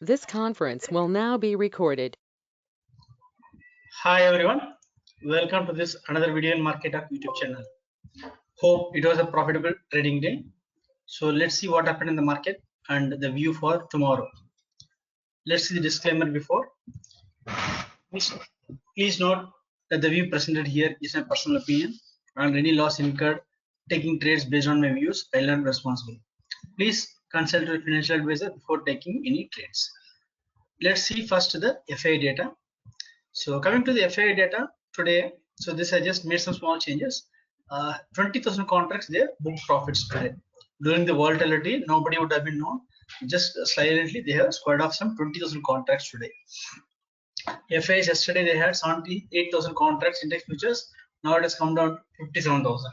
This conference will now be recorded. Hi everyone, welcome to this another video in Market Talk YouTube channel. Hope it was a profitable trading day. So let's see what happened in the market and the view for tomorrow. Let's see the disclaimer before. Please note that the view presented here is my personal opinion and any loss incurred taking trades based on my views, I'll not be responsible. Please consult your financial advisor before taking any trades. Let's see first the FI data. So coming to the FI data today, so this I just made some small changes. 20,000 contracts there booked profits today. During the volatility, nobody would have been known. Just silently, they have squared off some 20,000 contracts today. FIs yesterday they had 78,000 contracts index futures. Now it has come down to 57,000.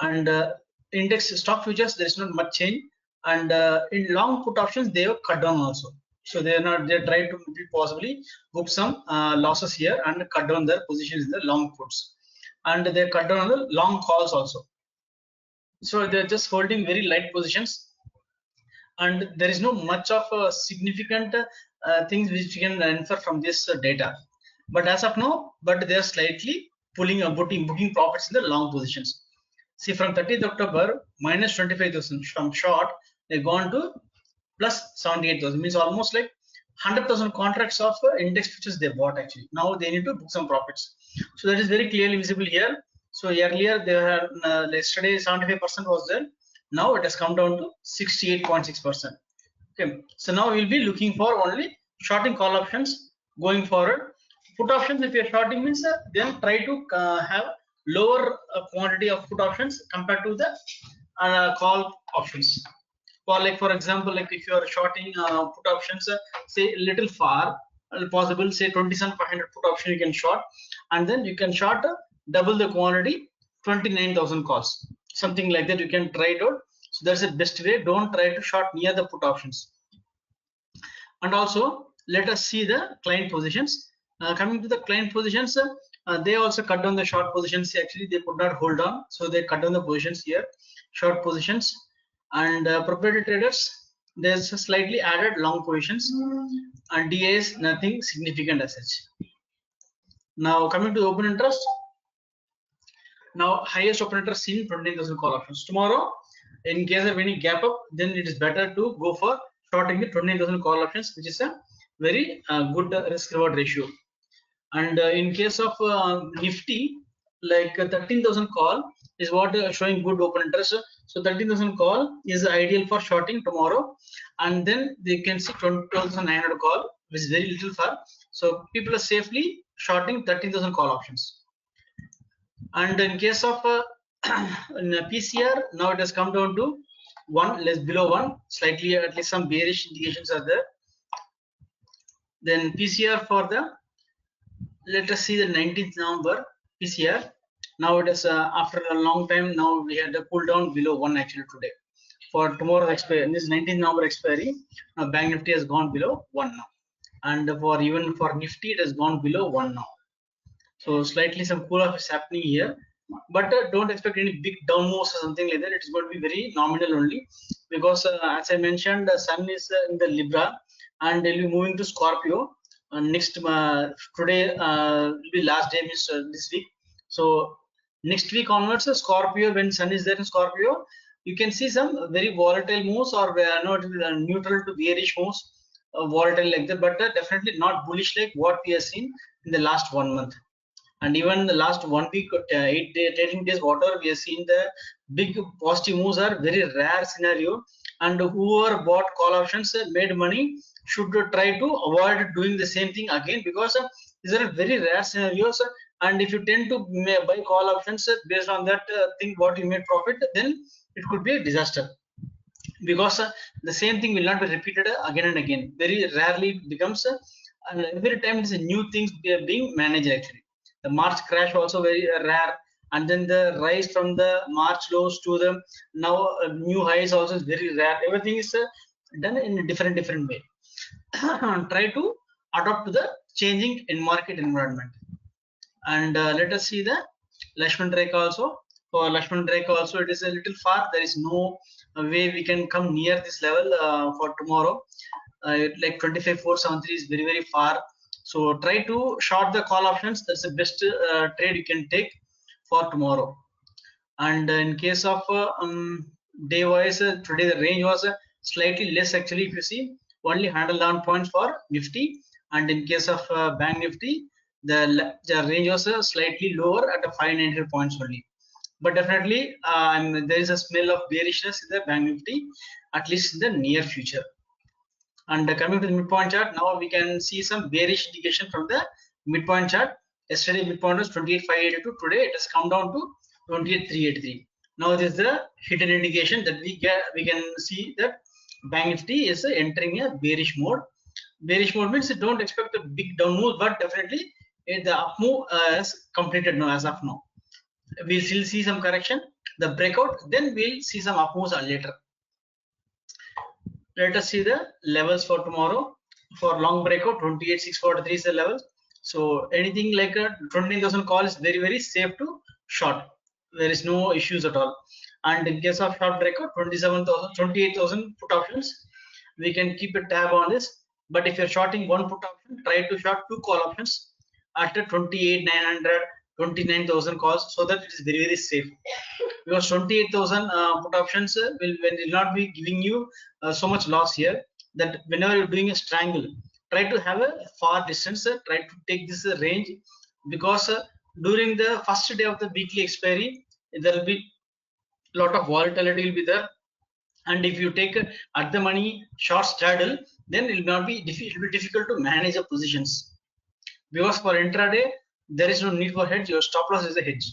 And index stock futures there is not much change. And in long put options they have cut down also. So they try to possibly book some losses here and cut down their positions in the long puts, and they cut down on the long calls also. So they're just holding very light positions, and there is no much of significant things which we can infer from this data. But as of now, but they are slightly booking profits in the long positions. See, from 30th October, minus 25,000 from short, they've gone to plus 78,000, means almost like 100,000 contracts of index futures they bought actually. Now they need to book some profits. So that is very clearly visible here. So earlier they had yesterday 75% was there. Now it has come down to 68.6%. Okay, so now we'll be looking for only shorting call options going forward. Put options, if you're shorting means then try to have lower quantity of put options compared to the call options. For like for example, like if you are shorting put options, say a little far, possible say 27,500 put option you can short, and then you can short double the quantity, 29,000 calls, something like that. You can try it out. So that's the best way. Don't try to short near the put options. And also let us see the client positions. Coming to the client positions, they also cut down the short positions. Actually they could not hold on, so they cut down the positions here, short positions. And proprietary traders, there's a slightly added long positions, and DA is nothing significant as such. Now coming to the open interest, now highest open interest seen 29,000 call options. Tomorrow, in case of any gap up, then it is better to go for shorting the 29,000 call options, which is a very good risk reward ratio. And in case of Nifty, like 13,000 call is what showing good open interest. So 13,000 call is ideal for shorting tomorrow, and then they can see 12,900 call, which is very little far. So people are safely shorting 13,000 call options. And in case of in PCR, now it has come down to 1, less below 1, slightly at least some bearish indications are there. Then PCR for the, let us see the 19th November PCR. Now it is after a long time, now we had a pull down below 1 actually today. For tomorrow expiry, this 19th November expiry, Bank Nifty has gone below 1 now. And for even for Nifty, it has gone below 1 now. So slightly some cool off is happening here, but don't expect any big down moves or something like that. It's going to be very nominal only, because as I mentioned, the Sun is in the Libra, and they'll be moving to Scorpio next today will be last day, means this week. So next week onwards, Scorpio, when Sun is there in Scorpio, you can see some very volatile moves, or not neutral to bearish moves, volatile like that, but definitely not bullish like what we have seen in the last 1 month. And even the last 1 week, 8 trading days, whatever we have seen, the big positive moves are very rare scenario. And whoever bought call options made money should try to avoid doing the same thing again, because these are very rare scenarios. And if you tend to buy call options based on that thing what you made profit, then it could be a disaster, because the same thing will not be repeated again and again. Very rarely it becomes, and every time it's a new things being managed actually. The March crash also very rare, and then the rise from the March lows to the now new highs also is very rare. Everything is done in a different way. Try to adapt to the changing in market environment. And let us see the Lakshman Rekha also. For Lakshman Rekha also, it is a little far. There is no way we can come near this level for tomorrow. Like 25,473 is very far. So try to short the call options. That's the best trade you can take for tomorrow. And in case of day wise, today the range was slightly less actually. If you see, only 111 points for Nifty, and in case of Bank Nifty, the range was slightly lower at 590 points only. But definitely there is a smell of bearishness in the Bank Nifty, at least in the near future. And coming to the midpoint chart, now we can see some bearish indication from the midpoint chart. Yesterday midpoint was 28,582. Today it has come down to 28,383. Now this is the hidden indication that we can see that Bank Nifty is entering a bearish mode. Bearish mode means don't expect a big down move, but definitely the up move is completed now as of now. We'll still see some correction, the breakout, then we'll see some up moves later. Let us see the levels for tomorrow. For long breakout, 28,643 is the level. So anything like a 20,000 call is very safe to short. There is no issues at all. And in case of short breakout, 28,000 put options. We can keep a tab on this. But if you're shorting one put option, try to short two call options at 28,900, 29,000 calls, so that it is very safe. Because 28,000 put options will not be giving you so much loss here. That whenever you're doing a strangle, try to have a far distance, try to take this range, because during the first day of the weekly expiry, there will be a lot of volatility will be there. And if you take at the money short straddle, then it will not be, it will be difficult to manage the positions. Because for intraday, there is no need for hedge, your stop loss is a hedge.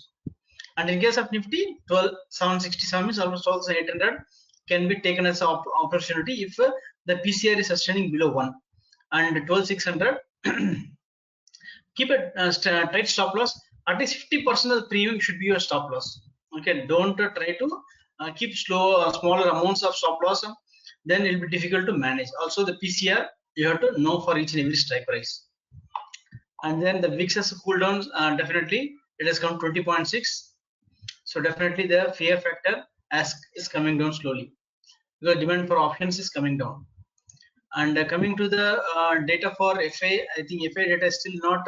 And in case of Nifty, 12,767 means almost 12,800 can be taken as an opportunity if the PCR is sustaining below 1. And 12,600, keep a tight stop loss. At least 50% of the premium should be your stop loss. Okay, don't try to keep smaller amounts of stop loss. Then it will be difficult to manage. Also, the PCR you have to know for each and every strike price. And then the VIX has cooled down. Definitely, it has come 20.6. So definitely the fear factor is coming down slowly. The demand for options is coming down. And coming to the data for FA, I think FA data is still not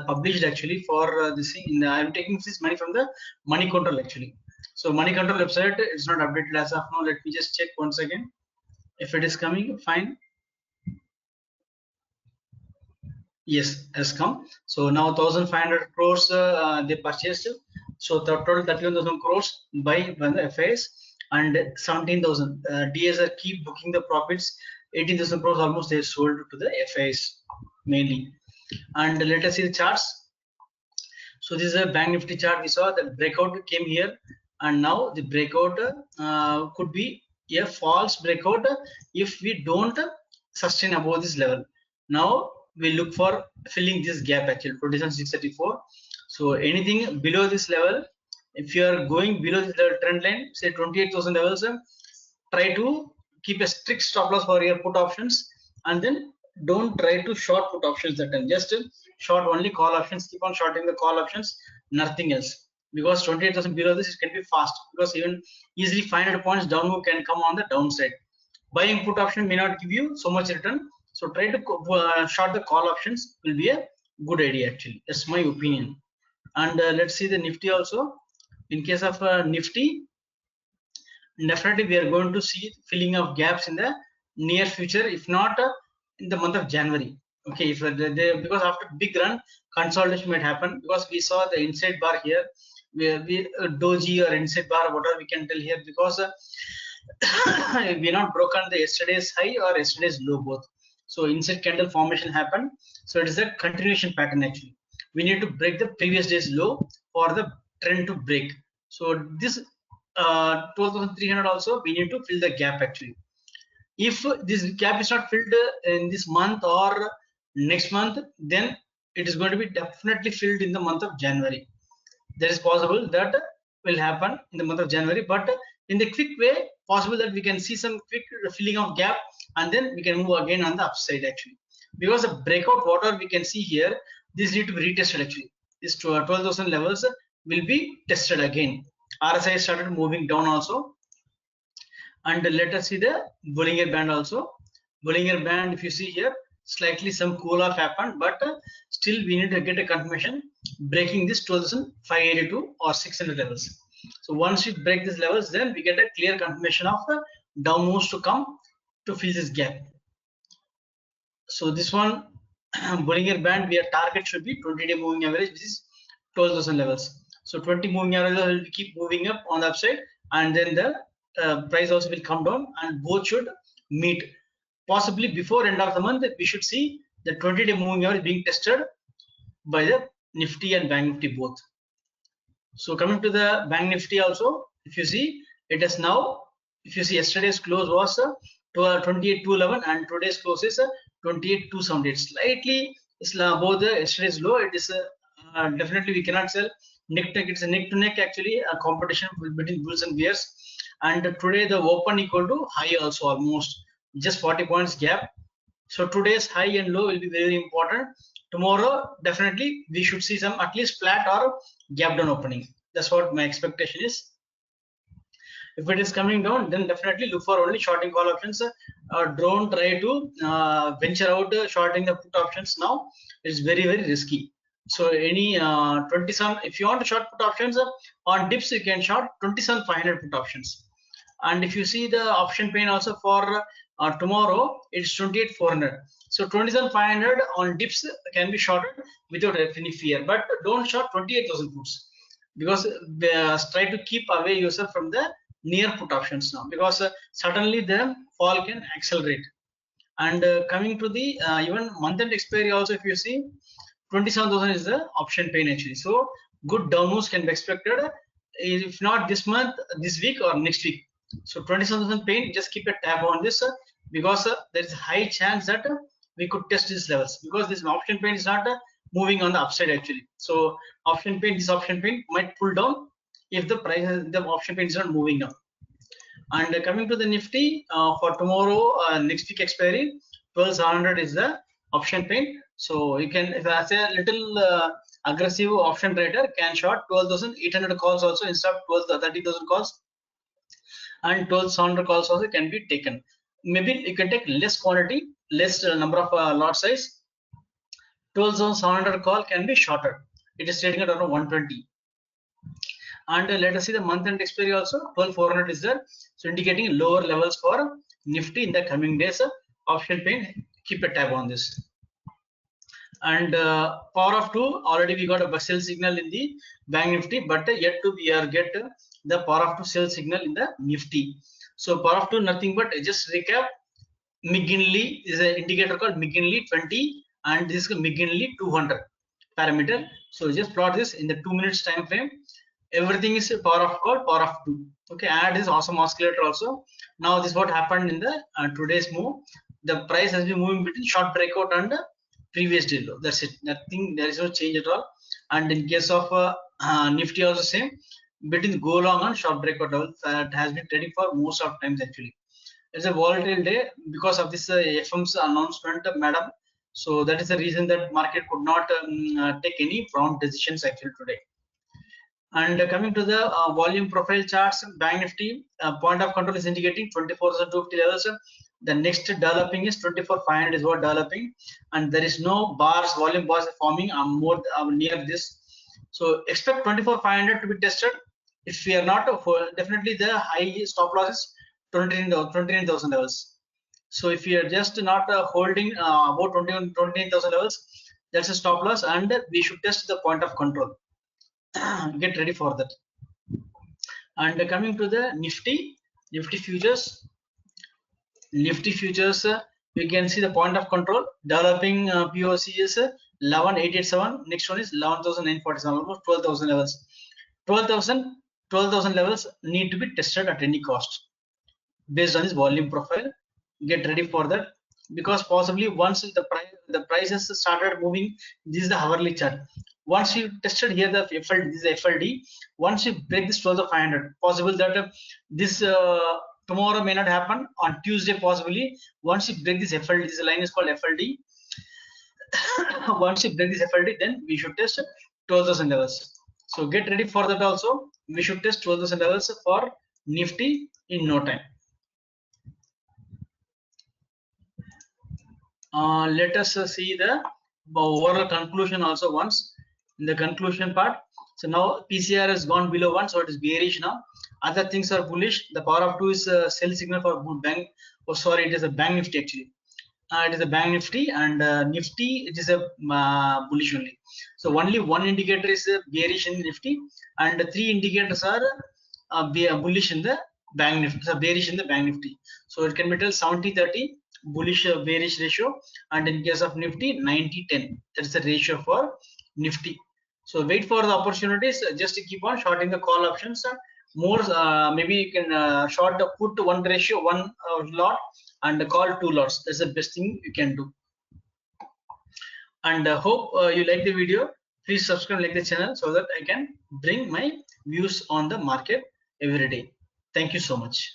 published actually for this thing. I'm taking this money from the Money Control actually. So Money Control website is not updated as of now. Let me just check once again. If it is coming, fine. Yes, has come. So now 1,500 crores they purchased. So the total 31,000 crores by the FIs, and 17,000 DS are keep booking the profits. 18,000 crores almost they sold to the FIs mainly. And let us see the charts. So this is a Bank Nifty chart. We saw the breakout came here, and now the breakout could be a false breakout if we don't sustain above this level. Now we look for filling this gap actually 27,634. So anything below this level, if you are going below the trend line, say 28,000 levels, try to keep a strict stop loss for your put options, and then don't try to short put options that time. Just short only call options. Keep on shorting the call options, nothing else. Because 28,000 below this, it can be fast. Because even easily 500 points down move can come on the downside. Buying put option may not give you so much return. So try to short the call options will be a good idea actually. That's my opinion. And let's see the Nifty also. In case of Nifty, definitely we are going to see filling of gaps in the near future, if not in the month of January. Okay, if because after big run, consolidation might happen, because we saw the inside bar here, where we doji or inside bar, whatever we can tell here, because we not broken the yesterday's high or yesterday's low both. So inside candle formation happened. So it is a continuation pattern actually. We need to break the previous day's low for the trend to break. So this 12,300 also we need to fill the gap actually. If this gap is not filled in this month or next month, then it is going to be definitely filled in the month of January. That is possible that will happen in the month of January, but in the quick way possible that we can see some quick filling of gap, and then we can move again on the upside actually. Because the breakout whatever we can see here, this need to be retested actually. This 12,000 levels will be tested again. RSI started moving down also. And let us see the Bollinger Band also. Bollinger Band, if you see here, slightly some cool off happened, but still we need to get a confirmation breaking this 12,582 or 600 levels. So once we break these levels, then we get a clear confirmation of the down moves to come to fill this gap. So this one Bollinger Band, where target should be 20-day moving average, which is 12,000 levels. So 20 moving average will keep moving up on the upside, and then the price also will come down, and both should meet. Possibly before end of the month, we should see the 20-day moving average being tested by the Nifty and Bank Nifty both. So coming to the Bank Nifty also, if you see, it is now, if you see yesterday's close was 28,211 and today's close is 28,278. Slightly above the yesterday's low. It is definitely we cannot sell neck to neck. It's a neck to neck actually, a competition between bulls and bears. And today the open equal to high also, almost just 40 points gap. So today's high and low will be very important. Tomorrow definitely we should see some at least flat or gap down opening. That's what my expectation is. If it is coming down, then definitely look for only shorting call options. Don't try to venture out shorting the put options now. It's very risky. So any 27, if you want to short put options on dips, you can short 27,500 put options. And if you see the option pain also for tomorrow, it's 28,400. So 27,500 on dips can be shorted without any fear, but don't short 28,000 puts, because try to keep away yourself from the near put options now, because suddenly the fall can accelerate. And coming to the even month end expiry also, if you see 27,000 is the option pain actually. So good down moves can be expected, if not this month, this week or next week. So 27,000 pain, just keep a tab on this because there is a high chance that we could test these levels, because this option pain is not moving on the upside actually. So option pain, this option pain might pull down if the price, the option pain is not moving up. And coming to the Nifty for tomorrow, next week expiry, 12,700 is the option pain. So you can, if as a little aggressive option trader, can short 12,800 calls also instead of 30,000 calls, and 12,700 calls also can be taken. Maybe you can take less quantity, less number of lot size. 12,700 call can be shorted. It is trading at around 120. And let us see the month end expiry also, 12,400 is there, so indicating lower levels for Nifty in the coming days. Option pain, keep a tab on this. And power of 2, already we got a sell signal in the Bank Nifty, but yet to we are get the power of 2 sell signal in the Nifty. So power of 2 nothing but, just recap, McGinley is an indicator called McGinley 20, and this is McGinley 200 parameter. So just plot this in the 2 minutes time frame. Everything is power of call, power of 2. Okay, add this awesome oscillator also. Now this is what happened in the today's move. The price has been moving between short breakout and previous day low. That's it. Nothing. There is no change at all. And in case of Nifty also same, between go long and short breakout level, that has been trading for most of times actually. It's a volatile day because of this FM's announcement, madam. So that is the reason that market could not take any prompt decisions actually today. And coming to the volume profile charts, Bank Nifty point of control is indicating 24,250 levels. The next developing is 24,500 is what developing, and there is no bars, volume bars forming more near this. So expect 24,500 to be tested. If we are not, definitely the high stop loss is 29,000 levels. So if you are just not holding about 29,000 levels, that's a stop loss, and we should test the point of control. Get ready for that. And coming to the Nifty futures, we can see the point of control developing. POC is 11,887. Next one is 11,947, almost 12,000 levels. 12,000 levels need to be tested at any cost based on this volume profile. Get ready for that, because possibly once the prices started moving, this is the hourly chart. Once you tested here the FLD, this is FLD. Once you break this 12,500, possible that this tomorrow may not happen, on Tuesday possibly. Once you break this FLD, this line is called FLD. Once you break this FLD, then we should test 12,000 levels. So get ready for that also. We should test 12,000 levels for Nifty in no time. Let us see the overall conclusion also once. In the conclusion part, so now PCR has gone below 1, so it is bearish now. Other things are bullish. The power of 2 is a sell signal for bank. Oh, sorry, it is a bank nifty actually. It is a bank nifty, and nifty it is a bullish only. So only one indicator is bearish in nifty, and three indicators are bullish in the bank nifty, so bearish in the bank nifty. So it can be tell 70-30 bullish bearish ratio, and in case of nifty 90-10, that is the ratio for nifty. So wait for the opportunities, just to keep on shorting the call options. More maybe you can short put one ratio, one lot, and call two lots. That's the best thing you can do. And hope you like the video. Please subscribe, like the channel, so that I can bring my views on the market every day. Thank you so much.